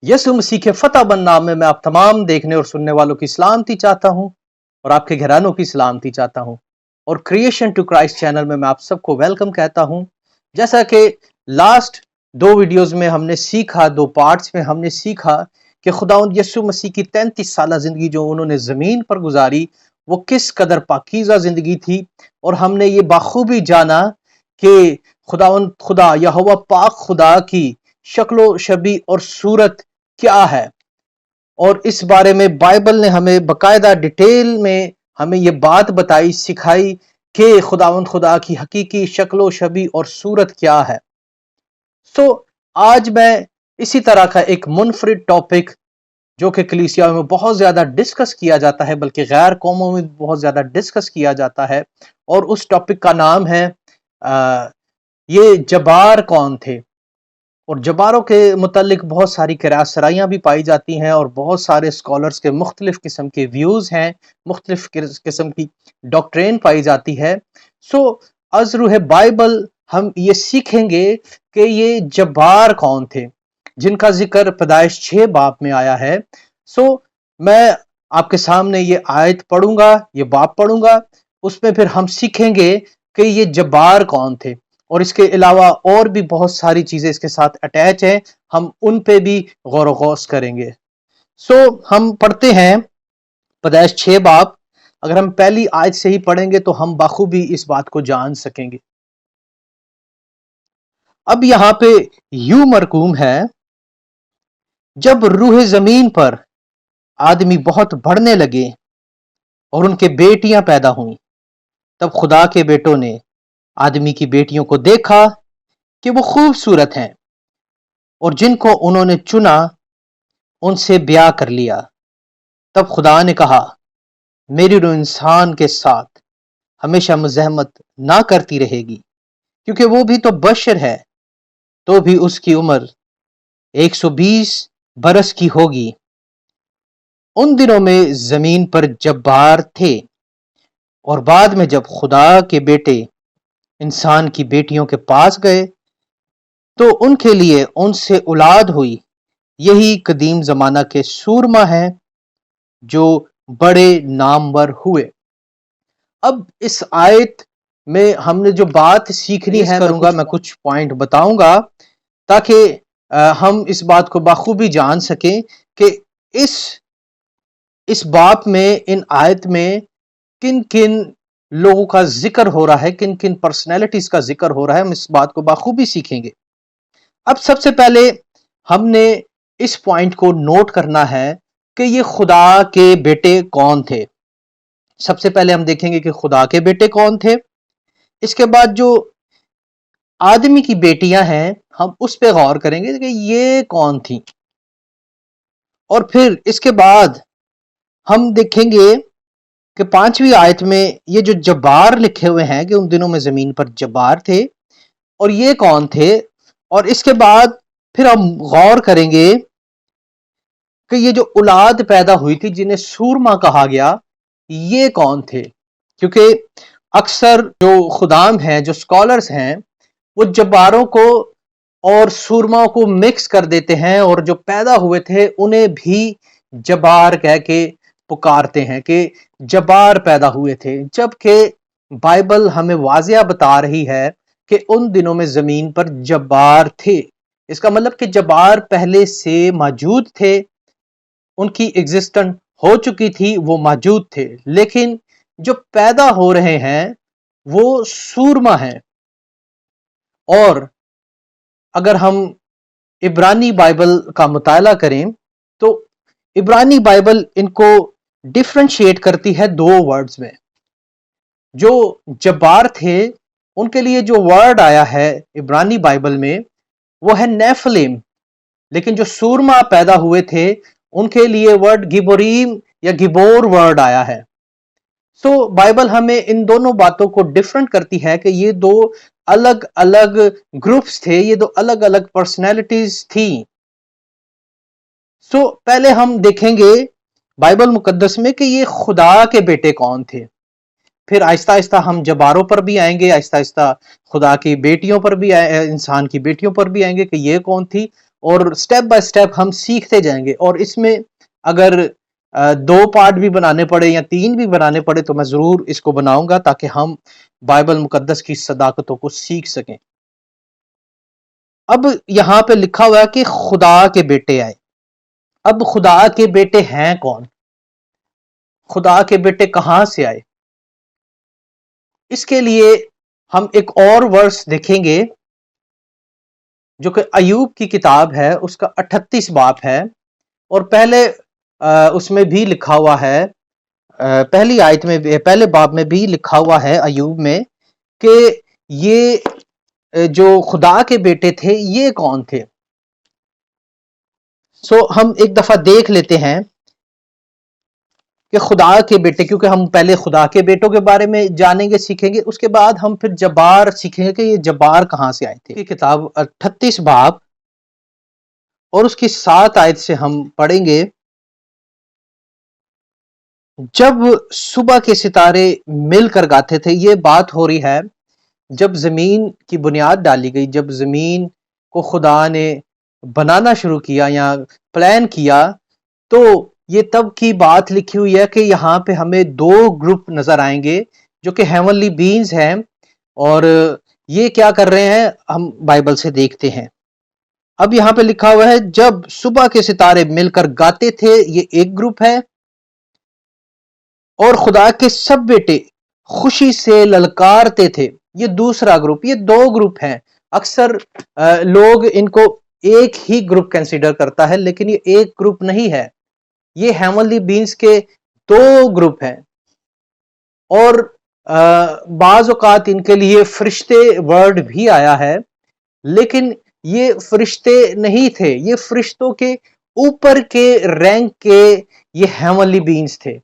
यसु मसीह के फतह बन नाम में मैं आप तमाम देखने और सुनने वालों की सलामती चाहता हूं और आपके घरानों की सलामती चाहता हूं। और क्रिएशन टू क्राइस्ट चैनल में मैं आप सबको वेलकम कहता हूं। जैसा कि लास्ट दो वीडियोस में हमने सीखा, दो पार्ट्स में हमने सीखा कि खुदावंद यसु मसीह की 33 साल जिंदगी जो उन्होंने जमीन पर गुजारी वो किस कदर पाकीज़ा जिंदगी थी। और हमने ये बाखूबी जाना कि खुदावंद खुदा यहोवा पाक खुदा की शक्लो शबी और सूरत क्या है। और इस बारे में बाइबल ने हमें बकायदा डिटेल में हमें ये बात बताई, सिखाई कि खुदावंद खुदा की हकीकी शक्लो शबी और सूरत क्या है। सो आज मैं इसी तरह का एक मुनफरिद टॉपिक जो कि कलीसिया में बहुत ज्यादा डिस्कस किया जाता है, बल्कि गैर कौमों में बहुत ज्यादा डिस्कस किया जाता है, और उस टॉपिक का नाम है ये जबार कौन थे। और जबारों के मुतालिक बहुत सारी किरासराइयाँ भी पाई जाती हैं और बहुत सारे स्कॉलर्स के मुख्तलिफ किस्म के व्यूज़ हैं, मुख्तलिफ किस्म की डॉक्ट्रेन पाई जाती है। सो अज़रूह बाइबल हम ये सीखेंगे कि ये जबार कौन थे जिनका जिक्र पैदाइश 6 बाब में आया है। सो मैं आपके सामने ये आयत पढ़ूंगा, ये बाब पढ़ूंगा, उसमें फिर हम सीखेंगे कि ये जबार कौन थे, और इसके अलावा और भी बहुत सारी चीजें इसके साथ अटैच हैं, हम उन पे भी गौर गौस करेंगे। सो हम पढ़ते हैं पैदाइश 6 बाब। अगर हम पहली आयत से ही पढ़ेंगे तो हम बाखूबी इस बात को जान सकेंगे। अब यहां पे यूं मरकूम है, जब रूह जमीन पर आदमी बहुत बढ़ने लगे और उनके बेटियां पैदा हुई, तब खुदा के बेटों ने आदमी की बेटियों को देखा कि वो खूबसूरत हैं, और जिनको उन्होंने चुना उनसे ब्याह कर लिया। तब खुदा ने कहा, मेरी रूह इंसान के साथ हमेशा मुज़ाहमत ना करती रहेगी, क्योंकि वो भी तो बशर है, तो भी उसकी उम्र 120 बरस की होगी। उन दिनों में जमीन पर जब्बार थे, और बाद में जब खुदा के बेटे इंसान की बेटियों के पास गए तो उनके लिए उनसे औलाद हुई। यही कदीम जमाना के सूरमा हैं जो बड़े नामवर हुए। अब इस आयत में हमने जो बात सीखनी है, करूंगा मैं कुछ पॉइंट बताऊंगा ताकि हम इस बात को बाखूबी जान सकें कि इस बात में, इन आयत में किन किन लोगों का जिक्र हो रहा है, किन किन पर्सनैलिटीज का जिक्र हो रहा है, हम इस बात को बाखूबी सीखेंगे। अब सबसे पहले हमने इस पॉइंट को नोट करना है कि ये खुदा के बेटे कौन थे। सबसे पहले हम देखेंगे कि खुदा के बेटे कौन थे। इसके बाद जो आदमी की बेटियां हैं हम उस पे गौर करेंगे कि ये कौन थी, और फिर इसके बाद हम देखेंगे कि 5वीं आयत में ये जो जब्बार लिखे हुए हैं कि उन दिनों में जमीन पर जब्बार थे, और ये कौन थे। और इसके बाद फिर हम गौर करेंगे कि ये जो औलाद पैदा हुई थी जिन्हें सूरमा कहा गया, ये कौन थे। क्योंकि अक्सर जो खुदाम हैं, जो स्कॉलर्स हैं, वो जब्बारों को और सूरमाओं को मिक्स कर देते हैं, और जो पैदा हुए थे उन्हें भी जबार कह के पुकारते हैं कि जबार पैदा हुए थे, जबकि बाइबल हमें वाजिया बता रही है कि उन दिनों में जमीन पर जबार थे। इसका मतलब कि जबार पहले से मौजूद थे, उनकी एग्जिस्टेंस हो चुकी थी, वो मौजूद थे, लेकिन जो पैदा हो रहे हैं वो सूरमा हैं। और अगर हम इब्रानी बाइबल का मुताला करें तो इब्रानी बाइबल इनको डिफरेंशिएट करती है 2 वर्ड्स में। जो जब्बार थे उनके लिए जो वर्ड आया है इब्रानी बाइबल में वो है नेफलिम, लेकिन जो सूरमा पैदा हुए थे उनके लिए वर्ड गिबोरीम या गिबोर वर्ड आया है। सो बाइबल हमें इन दोनों बातों को डिफरेंट करती है कि ये 2 अलग अलग ग्रुप्स थे, ये 2 अलग अलग पर्सनैलिटीज थी। सो पहले हम देखेंगे बाइबल मुकद्दस में कि ये खुदा के बेटे कौन थे। फिर आहिस्ता आहिस्ता हम जबारों पर भी आएंगे, आहिस्ता आहिस्ता खुदा की बेटियों पर भी इंसान की बेटियों पर भी आएंगे कि ये कौन थी, اور سٹیپ بائی سٹیپ ہم سیکھتے جائیں گے، اور اس میں اگر 2 پارٹ بھی بنانے پڑے یا 3 بھی بنانے پڑے تو میں ضرور اس کو بناؤں گا، تاکہ ہم بائبل مقدس کی صداقتوں کو سیکھ سکیں۔ اب یہاں پہ لکھا ہوا ہے کہ خدا کے بیٹے آئے۔ اب خدا کے بیٹے ہیں کون؟ خدا کے بیٹے کہاں سے آئے؟ اس کے لیے ہم ایک اور ورس دیکھیں گے جو کہ ایوب کی کتاب ہے، اس کا 38 باب ہے، اور پہلے اس میں بھی لکھا ہوا ہے، پہلی آیت میں پہلے باب میں بھی لکھا ہوا ہے ایوب میں، کہ یہ جو خدا کے بیٹے تھے یہ کون تھے۔ سو ہم ایک دفعہ دیکھ لیتے ہیں کہ خدا کے بیٹے، کیونکہ ہم پہلے خدا کے بیٹوں کے بارے میں جانیں گے، سیکھیں گے، اس کے بعد ہم پھر جبار سیکھیں گے کہ یہ جبار کہاں سے آئے تھے۔ یہ کتاب 38 باب اور اس کی 7 آیت سے ہم پڑھیں گے، جب صبح کے ستارے مل کر گاتے تھے، یہ بات ہو رہی ہے جب زمین کی بنیاد ڈالی گئی، جب زمین کو خدا نے بنانا شروع کیا یا پلان کیا، تو یہ تب کی بات لکھی ہوئی ہے کہ یہاں پہ ہمیں 2 گروپ نظر آئیں گے جو کہ ہیونلی بینز ہیں، اور یہ کیا کر رہے ہیں ہم بائبل سے دیکھتے ہیں۔ اب یہاں پہ لکھا ہوا ہے جب صبح کے ستارے مل کر گاتے تھے، یہ ایک گروپ ہے، اور خدا کے سب بیٹے خوشی سے للکارتے تھے، یہ دوسرا گروپ۔ یہ 2 گروپ ہیں۔ اکثر لوگ ان کو ایک ہی گروپ کنسیڈر کرتا ہے، لیکن یہ ایک گروپ نہیں ہے، یہ ہیونلی بینز کے 2 گروپ ہیں، اور بعض اوقات ان کے لیے فرشتے ورڈ بھی آیا ہے، لیکن یہ فرشتے نہیں تھے، یہ فرشتوں کے اوپر کے رینک کے یہ ہیونلی بینز تھے،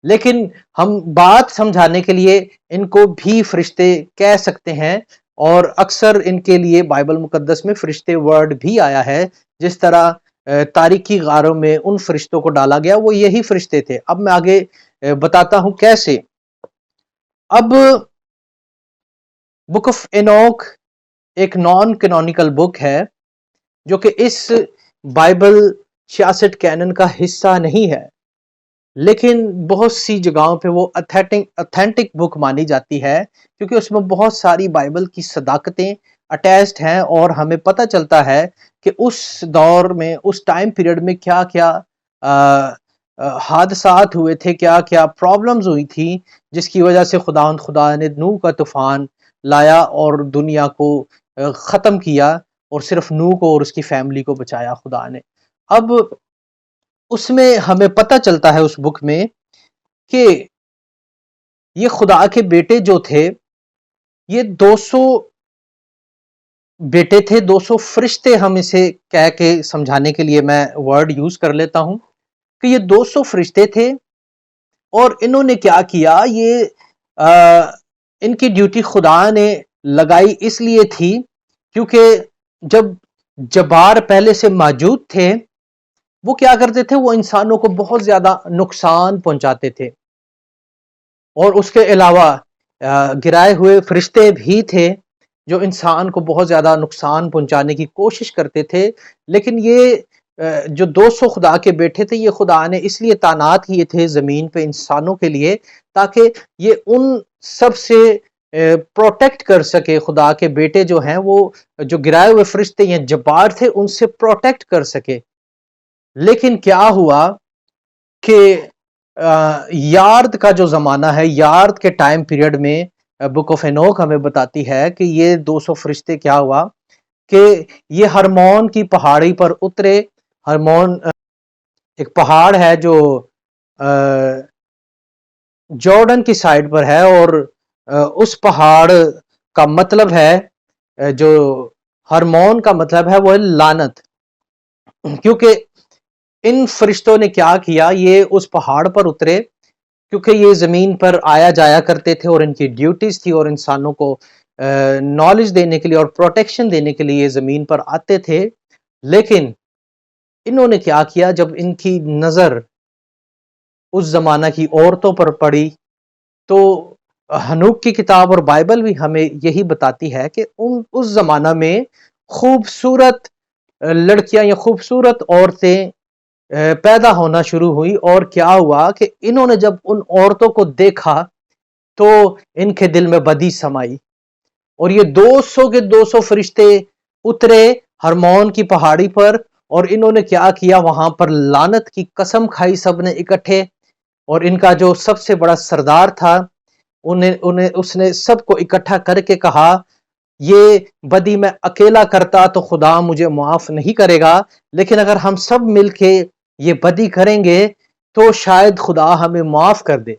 لیکن ہم بات سمجھانے کے لیے ان کو بھی فرشتے کہہ سکتے ہیں، اور اکثر ان کے لیے بائبل مقدس میں فرشتے ورڈ بھی آیا ہے، جس طرح تاریکی غاروں میں ان فرشتوں کو ڈالا گیا، وہ یہی فرشتے تھے۔ اب میں آگے بتاتا ہوں کیسے۔ اب بک آف اینوک ایک نان کینونیکل بک ہے جو کہ اس بائبل 66 کینن کا حصہ نہیں ہے، لیکن بہت سی جگہوں پہ وہ اتھینٹک بک مانی جاتی ہے، کیونکہ اس میں بہت ساری بائبل کی صداقتیں اٹیچڈ ہیں، اور ہمیں پتہ چلتا ہے کہ اس دور میں، اس ٹائم پیریڈ میں کیا کیا حادثات ہوئے تھے، کیا کیا پرابلمز ہوئی تھی، جس کی وجہ سے خدا نے نوح کا طوفان لایا اور دنیا کو ختم کیا، اور صرف نوح کو اور اس کی فیملی کو بچایا خدا نے۔ اب اس میں ہمیں پتہ چلتا ہے اس بک میں کہ یہ خدا کے بیٹے جو تھے، یہ 200 بیٹے تھے، 200 فرشتے، ہم اسے کہہ کے سمجھانے کے لیے میں ورڈ یوز کر لیتا ہوں کہ یہ 200 فرشتے تھے، اور انہوں نے کیا کیا، یہ ان کی ڈیوٹی خدا نے لگائی اس لیے تھی کیونکہ جب جبار پہلے سے موجود تھے، وہ کیا کرتے تھے، وہ انسانوں کو بہت زیادہ نقصان پہنچاتے تھے، اور اس کے علاوہ گرائے ہوئے فرشتے بھی تھے جو انسان کو بہت زیادہ نقصان پہنچانے کی کوشش کرتے تھے، لیکن یہ جو 200 خدا کے بیٹے تھے، یہ خدا نے اس لیے تعینات کیے تھے زمین پہ انسانوں کے لیے، تاکہ یہ ان سب سے پروٹیکٹ کر سکے، خدا کے بیٹے جو ہیں، وہ جو گرائے ہوئے فرشتے یا جبار تھے، ان سے پروٹیکٹ کر سکے۔ لیکن کیا ہوا کہ یارد کا جو زمانہ ہے، یارد کے ٹائم پیریڈ میں بک آف اینوک ہمیں بتاتی ہے کہ یہ 200 فرشتے کیا ہوا کہ یہ ہرمون کی پہاڑی پر اترے۔ ہرمون ایک پہاڑ ہے جو جارڈن کی سائڈ پر ہے، اور اس پہاڑ کا مطلب ہے، جو ہرمون کا مطلب ہے وہ ہے لعنت، کیونکہ ان فرشتوں نے کیا کیا، یہ اس پہاڑ پر اترے کیونکہ یہ زمین پر آیا جایا کرتے تھے، اور ان کی ڈیوٹیز تھی، اور انسانوں کو نالج دینے کے لیے اور پروٹیکشن دینے کے لیے یہ زمین پر آتے تھے۔ لیکن انہوں نے کیا کیا، جب ان کی نظر اس زمانہ کی عورتوں پر پڑی، تو ہنوک کی کتاب اور بائبل بھی ہمیں یہی بتاتی ہے کہ اس زمانہ میں خوبصورت लड़कियां या खूबसूरत औरतें पैदा होना शुरू हुई। और क्या हुआ कि इन्होंने जब उन औरतों को देखा तो इनके दिल में बदी समाई, और ये 200 के 200 फरिश्ते उतरे हरमौन की पहाड़ी पर, और इन्होंने क्या किया, वहां पर लानत की कसम खाई सबने इकट्ठे। और इनका जो सबसे बड़ा सरदार था, उन्हें उन्हें उसने सबको इकट्ठा करके कहा, ये बदी मैं अकेला करता तो खुदा मुझे माफ नहीं करेगा, लेकिन अगर हम सब मिलके ये बदी करेंगे तो शायद खुदा हमें माफ कर दे।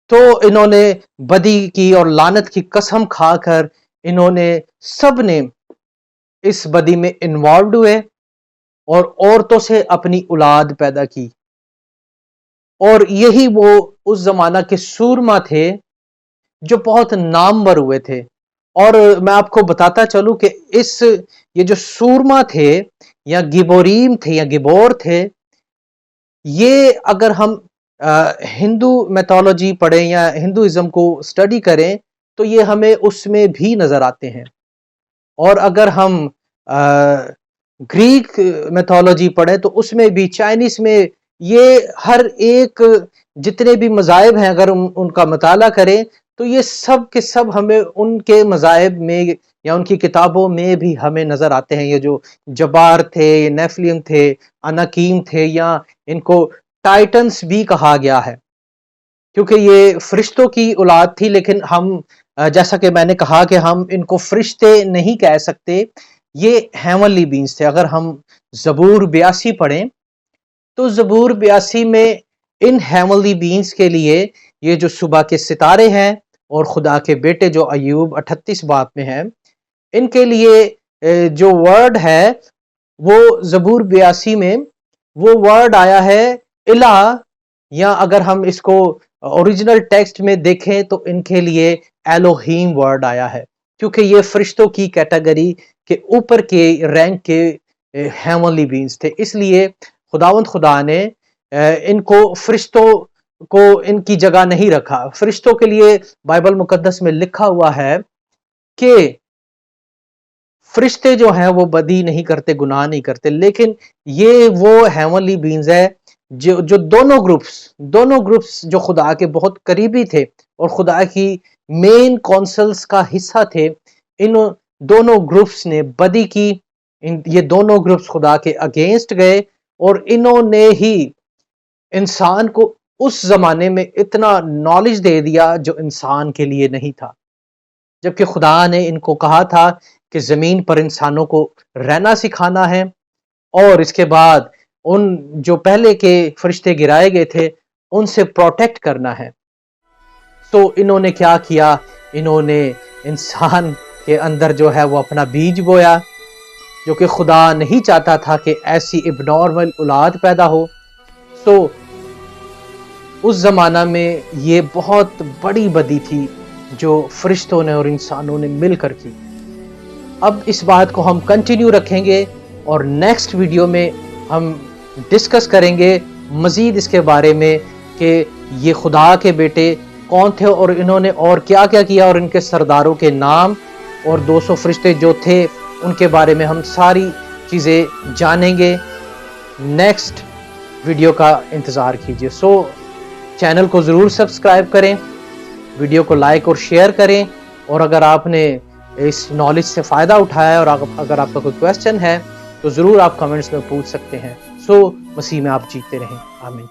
तो इन्होंने बदी की और लानत की कसम खाकर इन्होंने सब ने इस बदी में इन्वॉल्व हुए और औरतों से अपनी औलाद पैदा की। और यही वो उस जमाना के सूरमा थे जो बहुत नामवर हुए थे। और मैं आपको बताता चलूं कि ये जो सूरमा थे या गिबोरीम थे या गिबोर थे, ये अगर हम हिंदू मैथोलॉजी पढ़ें या हिंदुइज्म को स्टडी करें तो ये हमें उसमें भी नजर आते हैं। और अगर हम ग्रीक मैथोलॉजी पढ़ें तो उसमें भी, चाइनीज में, ये हर एक जितने भी मज़ाहिब हैं अगर उनका मताला करें तो ये सब के सब हमें उनके मज़ाहिब में या उनकी किताबों में भी हमें नजर आते हैं। ये जो जबार थे, नेफलियम थे, अनाकीम थे, या इनको टाइटन्स भी कहा गया है क्योंकि ये फरिश्तों की औलाद थी। लेकिन हम जैसा कि मैंने कहा कि हम इनको फरिश्ते नहीं कह सकते, ये हेवनली बींग्स थे। अगर हम ज़बूर 82 पढ़ें तो ज़बूर 82 में इन हेवनली बींग्स के लिए ये जो सुबह के सितारे हैं और खुदा के बेटे जो अय्यूब 38 बाब में है, इनके लिए जो वर्ड है वो ज़बूर 82 में वो वर्ड आया है इला, या अगर हम इसको ओरिजिनल टेक्स्ट में देखें तो इनके लिए एलोहीम वर्ड आया है, क्योंकि ये फरिश्तों की कैटेगरी के ऊपर के रैंक के हेवनली बींग्स थे। इसलिए खुदावंद खुदा ने इनको फरिश्तों को इनकी जगह नहीं रखा। फरिश्तों के लिए बाइबल मुकद्दस में लिखा हुआ है कि फरिश्ते जो हैं वो बदी नहीं करते, गुनाह नहीं करते, लेकिन ये वो हेवनली बींग्स है जो दोनों ग्रुप्स जो खुदा के बहुत करीबी थे और खुदा की मेन कौंसल्स का हिस्सा थे, इन दोनों ग्रुप्स ने बदी की। ये दोनों ग्रुप्स खुदा के अगेंस्ट गए और इन्होंने ही इंसान को उस जमाने में इतना नॉलेज दे दिया जो इंसान के लिए नहीं था। जबकि खुदा ने इनको कहा था कि जमीन पर इंसानों को रहना सिखाना है और इसके बाद उन जो पहले के फरिश्ते गिराए गए थे उनसे प्रोटेक्ट करना है। तो इन्होंने क्या किया, इन्होंने इंसान के अंदर जो है वो अपना बीज बोया, जो कि खुदा नहीं चाहता था कि ऐसी इबनॉर्मल औलाद पैदा हो। तो उस जमाना में ये बहुत बड़ी बदी थी जो फरिश्तों ने और इंसानों ने मिलकर की। अब इस बात को हम कंटिन्यू रखेंगे और नेक्स्ट वीडियो में हम डिस्कस करेंगे मजीद इसके बारे में कि ये खुदा के बेटे कौन थे और इन्होंने और क्या क्या किया, और इनके सरदारों के नाम और 200 फरिश्ते जो थे उनके बारे में हम सारी चीज़ें जानेंगे। नेक्स्ट वीडियो का इंतज़ार कीजिए। सो चैनल को ज़रूर सब्सक्राइब करें, वीडियो को लाइक और शेयर करें, और अगर आपने इस नॉलेज से फ़ायदा उठाया और अगर आपका कोई क्वेश्चन है तो ज़रूर आप कमेंट्स में पूछ सकते हैं। सो मसीह में आप जीते रहें। आमीन।